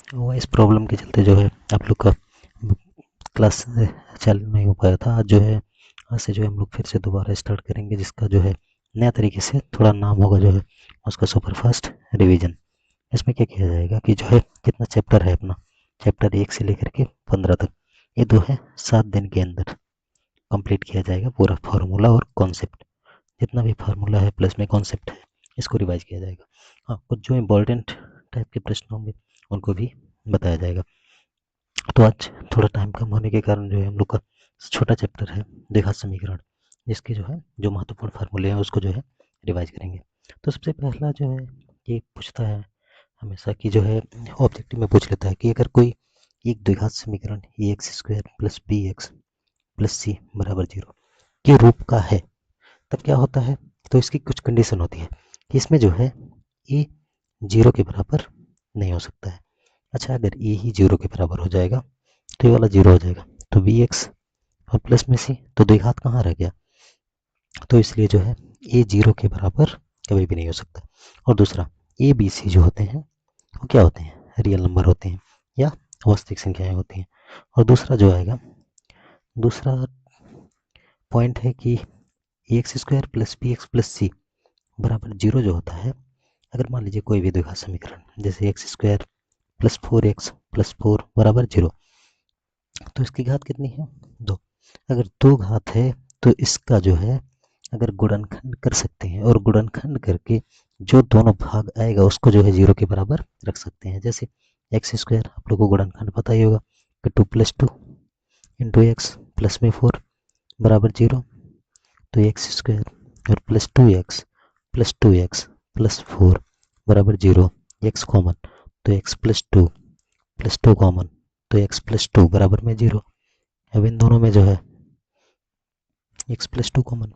वो इस प्रॉब्लम के चलते जो है आप लोग का क्लास चालू नहीं हो पाया था। आज जो है आज से जो है हम लोग फिर से दोबारा स्टार्ट करेंगे, जिसका जो है नया तरीके से थोड़ा नाम होगा जो है उसका सुपरफास्ट रिवीजन। इसमें क्या किया जाएगा कि जो है कितना चैप्टर है अपना, चैप्टर 1 से लेकर के 15 तक, ये दो है 7 दिन के अंदर कंप्लीट किया जाएगा। पूरा फार्मूला और कॉन्सेप्ट, जितना भी फार्मूला है प्लस में कॉन्सेप्ट है, इसको रिवाइज किया जाएगा। हाँ, कुछ जो इम्पोर्टेंट टाइप के प्रश्न होंगे उनको भी बताया जाएगा। तो आज थोड़ा टाइम कम होने के कारण जो है हम लोग का छोटा चैप्टर है द्विघात समीकरण, जिसके जो है जो महत्वपूर्ण फार्मूले हैं उसको जो है रिवाइज करेंगे। तो सबसे पहला जो है ये पूछता है हमेशा कि जो है ऑब्जेक्टिव में पूछ लेता है कि अगर कोई एक द्विघात समीकरण a x square plus b x plus c बराबर जीरो के रूप का है, तब क्या होता है। तो इसकी कुछ कंडीशन होती है कि इसमें जो है ए जीरो के बराबर नहीं हो सकता है। अच्छा, अगर ए ही जीरो के बराबर हो जाएगा तो ये वाला जीरो हो जाएगा, तो बी एक्स और प्लस में सी, तो द्विघात कहाँ रह गया। तो इसलिए जो है ए जीरो के बराबर कभी भी नहीं हो सकता। और दूसरा, ए बी सी जो होते हैं वो क्या होते हैं, रियल नंबर होते हैं या वास्तविक संख्याएं होती हैं। और दूसरा जो आएगा, दूसरा पॉइंट है कि x square plus b x plus c बराबर जीरो जो होता है, अगर मान लीजिए कोई भी द्विघात समीकरण जैसे x square plus four x plus four बराबर जीरो, तो इसकी घात कितनी है, दो। अगर दो घात है तो इसका जो है अगर गुणनखंड कर सकते हैं और गुणनखंड करके जो दोनों भाग आएगा उसको जो है जीरो के बराबर रख सकते हैं। जैसे एक्स स्क्वायर, आप लोगों को गुणनखंड पता ही होगा कि two plus two into x plus में फोर बराबर जीरो, तो एक्स स्क्वायर और plus two x plus four बराबर जीरो, एक्स कॉमन तो एक्स प्लस टू कॉमन तो एक्स प्लस टू बराबर में जीरो। अब इन दोनों में जो है एक्स प्लस टू कॉमन,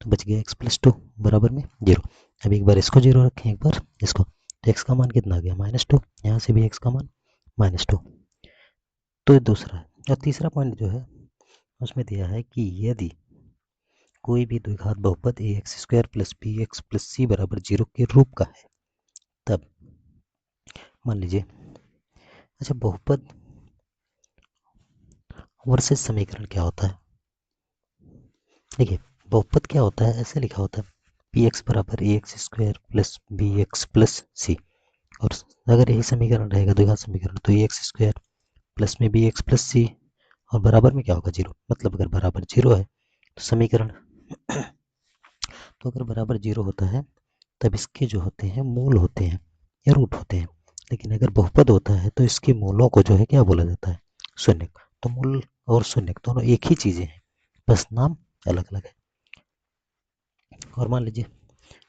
तो बच गया एक्स प्लस टू बराबर में जीरो। अब एक बार इसको जीरो रखें, एक बार इसको, तो एक्स का मान कितना आ गया माइनस टू, यहाँ से भी एक्स का मान माइनस टू। तो ये दूसरा है। और तीसरा पॉइंट जो है उसमें दिया है कि यदि कोई भी द्विघात बहुपद a x square plus b x plus c बराबर जीरो के रूप का है, तब मान लीजिए, अच्छा बहुपद वर्सेस समीकरण क्या होता है। देखिए, बहुपद क्या होता है, ऐसे लिखा होता है पी एक्स बराबर a x square plus b x plus c. और अगर यही समीकरण रहेगा द्विघात समीकरण, तो ए एक्स स्क्वायर प्लस में बी एक्स प्लस सी और बराबर में क्या होगा जीरो। मतलब अगर बराबर जीरो है तो समीकरण तो अगर बराबर जीरो होता है तब इसके जो होते हैं मूल होते हैं या रूट होते हैं। लेकिन अगर बहुपद होता है तो इसके मूलों को जो है क्या बोला जाता है, शून्य। तो मूल और शून्य दोनों एक ही चीजें हैं, बस नाम अलग अलग है। और मान लीजिए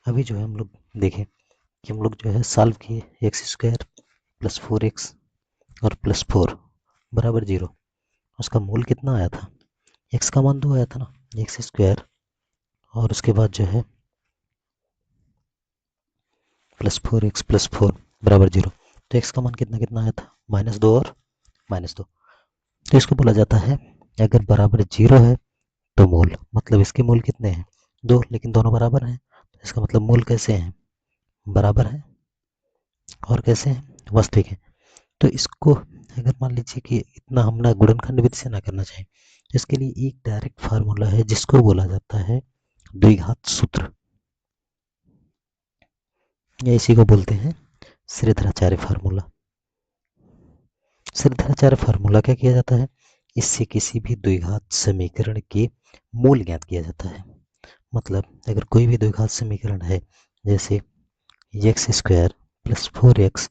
अभी जो है हम लोग देखें कि हम लोग जो है सॉल्व किए x square plus four x और प्लस फोर बराबर जीरो, उसका मूल कितना आया था, एक्स का मान दो आया था ना, एक्स स्क्वायर और उसके बाद जो है प्लस फोर बराबर जीरो, तो एक्स का मान कितना कितना आया था, माइनस दो और माइनस दो। तो इसको बोला जाता है अगर बराबर जीरो है तो मूल, मतलब इसके मूल कितने हैं, दो, लेकिन दोनों बराबर हैं, तो इसका मतलब मूल कैसे हैं, बराबर हैं और कैसे हैं, वास्तविक हैं। तो इसको अगर मान लीजिए कि इतना हम ना गुणनखंड विधि से ना करना चाहें, तो इसके लिए एक डायरेक्ट फार्मूला है जिसको बोला जाता है द्विघात सूत्र, या इसी को बोलते हैं श्रीधराचार्य फार्मूला। श्रीधराचार्य फार्मूला क्या किया जाता है, इससे किसी भी द्विघात समीकरण के मूल ज्ञात किया जाता है। मतलब अगर कोई भी द्विघात समीकरण है जैसे x square plus four x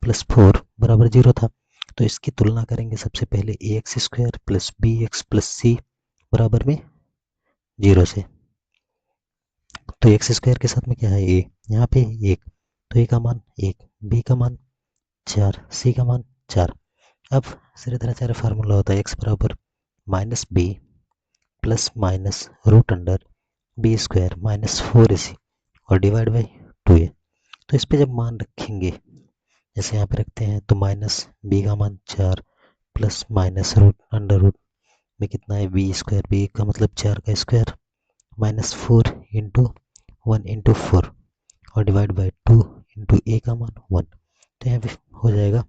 plus four बराबर जीरो था, तो इसकी तुलना करेंगे सबसे पहले a x square plus b x plus c बराबर में जीरो से। तो एक्स स्क्वायर के साथ में क्या है, ए, यहाँ पे एक, तो ए का मान एक, बी का मान चार, सी का मान चार। अब श्रीधराचार्य फार्मूला होता है एक्स बराबर minus b plus minus root under b square minus four a c और डिवाइड बाई टू ए। तो इस पे जब मान रखेंगे, जैसे यहाँ पे रखते हैं, तो माइनस बी का मान चार plus minus root under root में कितना है बी स्क्वायर, बी का मतलब चार का square minus four into one into four और डिवाइड बाई टू इंटू ए का मान वन। तो यहाँ पे हो जाएगा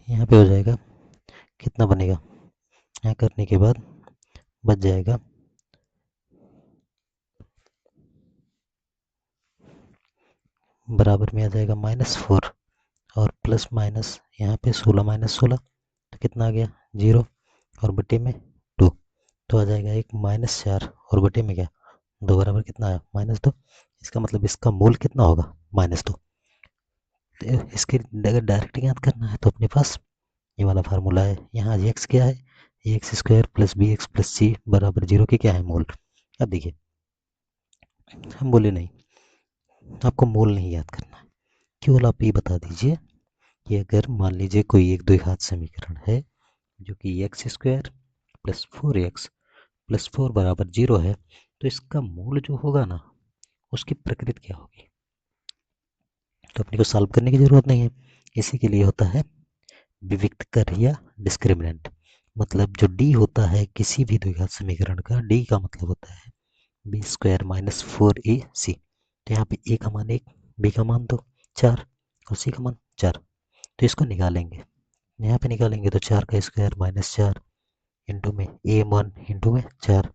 यहाँ पे हो जाएगा कितना बनेगा, यहाँ करने के बाद बच जाएगा बराबर में आ जाएगा -4 और प्लस माइनस यहाँ पे 16 -16 तो कितना आ गया 0 और बटे में 2 तो आ जाएगा एक -4 और बटे में क्या 2 बराबर कितना आया -2। इसका मतलब इसका मूल कितना होगा -2। इसके अगर डायरेक्ट याद करना है तो अपने पास ये वाला फार्मूला है। यहाँ एक्स क्या है, x square plus b x plus c बराबर 0 के क्या है मूल। अब देखिए हम बोले नहीं, आपको मूल नहीं याद करना है, केवल आप ये बता दीजिए कि अगर मान लीजिए कोई एक द्विघात समीकरण है जो कि x square plus 4x plus 4 बराबर 0 है, तो इसका मूल जो होगा ना उसकी प्रकृति क्या होगी। तो अपने को सॉल्व करने की जरूरत नहीं है, इसी के लिए होता है विविक्त कर या डिस्क्रिमिनेंट। मतलब जो डी होता है किसी भी द्विघात समीकरण का, डी का मतलब होता है बी स्क्वायर माइनस 4ac। तो यहाँ पे ए का मान 1, बी का मान 2 4 और सी का मान 4। तो इसको निकालेंगे, यहाँ पे निकालेंगे तो 4 का स्क्वायर -4 इंटू में a1 इंटू में 4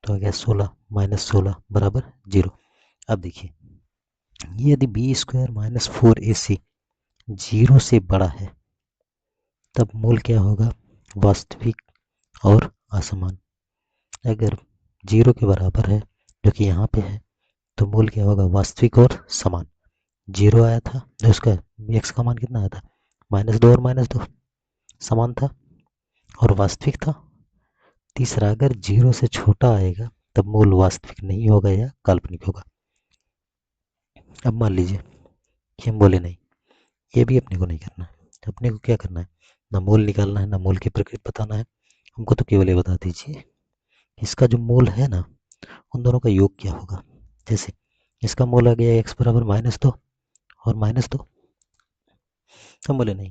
तो आ गया 16 -16 बराबर 0। अब देखिए यदि बी स्क्वायर माइनस 4ac 0 से बड़ा है तब मूल क्या होगा, वास्तविक और असमान। अगर 0 के बराबर है जो कि यहाँ पे है तो मूल क्या होगा, वास्तविक और समान। 0 आया था तो उसका एक्स का मान कितना आया था -2 और -2 समान था और वास्तविक था। तीसरा अगर 0 से छोटा आएगा तब मूल वास्तविक नहीं होगा या काल्पनिक होगा। अब मान लीजिए कि हम बोले नहीं, ये भी अपने को नहीं करना है। अपने को क्या करना है, ना मूल निकालना है ना मूल की प्रकृति बताना है, हमको तो केवल ये बता दीजिए इसका जो मूल है ना उन दोनों का योग क्या होगा। जैसे इसका मूल आ गया एक्स बराबर -2 और -2। हम बोले नहीं,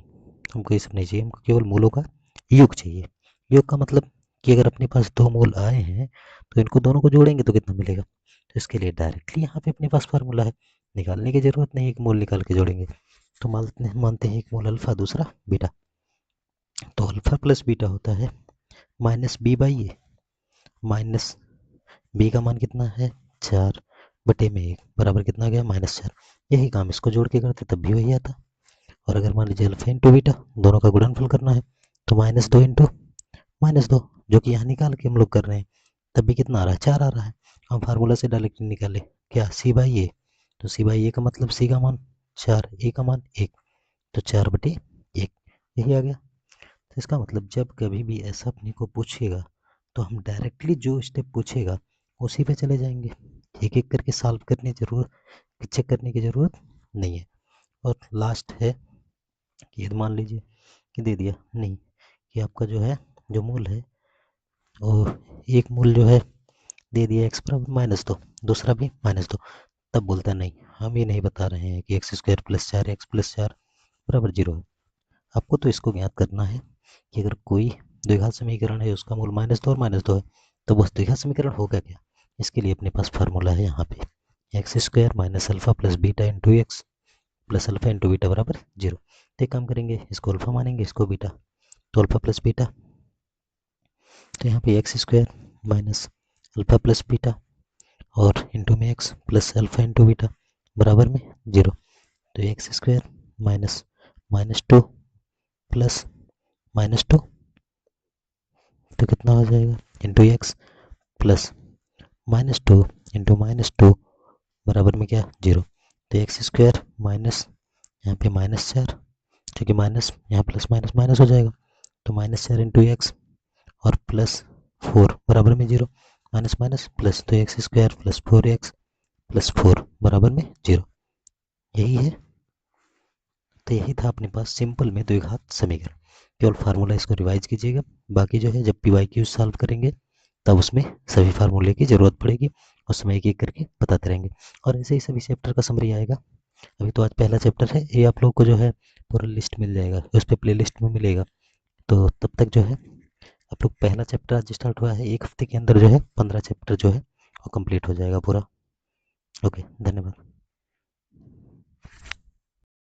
हमको ये सब नहीं चाहिए, हमको केवल मूलों का योग चाहिए। योग का मतलब कि अगर अपने पास दो मूल आए हैं तो इनको दोनों को जोड़ेंगे तो कितना मिलेगा। तो इसके लिए डायरेक्टली यहाँ पे अपने पास फार्मूला है, निकालने की जरूरत नहीं, एक मूल निकाल के जोड़ेंगे। तो मानते हैं एक मूल अल्फा दूसरा बीटा, तो अल्फा प्लस बीटा होता है -b/a माइनस बी का मान कितना है 4 बटे में 1 बराबर कितना आ गया -4। यही काम इसको जोड़ के करते तब भी वही आता। और अगर मान लीजिए अल्फा इंटू बीटा दोनों का गुणनफल करना है तो -2 इंटू -2 जो कि यहाँ निकाल के हम लोग कर रहे हैं तब भी कितना आ रहा है 4 आ रहा है। हम फार्मूला से डायरेक्ट निकाले क्या c/a, तो c/a का मतलब c का मान 4 a का मान 1 तो 4/1 यही आ गया। तो इसका मतलब जब कभी भी ऐसा अपने को पूछेगा तो हम डायरेक्टली जो स्टेप पूछेगा उसी पे चले जाएंगे, एक एक करके सॉल्व करने जरूरत चेक करने की जरूरत नहीं है। और लास्ट है कि यदि मान लीजिए कि दे दिया नहीं कि आपका जो है जो मूल है और एक मूल जो है दे दिया एक्स बराबर -2 दूसरा भी -2, तब बोलता नहीं हम ये नहीं बता रहे हैं कि x square plus 4 x plus 4 बराबर 0 है। आपको तो इसको ज्ञात करना है कि अगर कोई द्विघात समीकरण है उसका मूल -2 और -2 है तो वह द्विघात समीकरण होगा क्या। इसके लिए अपने पास फार्मूला है यहाँ पे x square minus alpha plus beta into x plus alpha into beta बराबर 0। तो एक काम करेंगे, इसको अल्फा मानेंगे इसको बीटा, तो अल्फा प्लस बीटा तो यहाँ पे x square minus alpha plus beta और इंटू में x plus alpha into beta बराबर में 0। तो एक्स स्क्वायर माइनस -2 प्लस -2 तो कितना हो जाएगा इंटू एक्स प्लस -2 इंटू -2 बराबर में क्या 0। तो एक्स स्क्वायर माइनस यहाँ पे -4 क्योंकि माइनस यहाँ प्लस माइनस माइनस हो जाएगा तो -4 इंटू एक्स और प्लस 4 बराबर में 0 माइनस माइनस प्लस तो x square plus 4x plus 4 बराबर में 0। यही है, तो यही था अपने पास सिंपल में द्विघात समीकरण। केवल फार्मूला इसको रिवाइज कीजिएगा, बाकी जो है जब PYQ सॉल्व करेंगे तब उसमें सभी फार्मूले की जरूरत पड़ेगी, उस समय एक एक करके बताते रहेंगे। और ऐसे ही सभी चैप्टर का समरी आएगा। अभी तो आज पहला चैप्टर है, ये आप लोग को जो है पूरा लिस्ट मिल जाएगा, उस पर प्ले लिस्ट में मिलेगा। तो तब तक जो है आप लोग पहला चैप्टर आज स्टार्ट हुआ है, एक हफ्ते के अंदर जो है 15 चैप्टर जो है वो कंप्लीट हो जाएगा पूरा। ओके, धन्यवाद।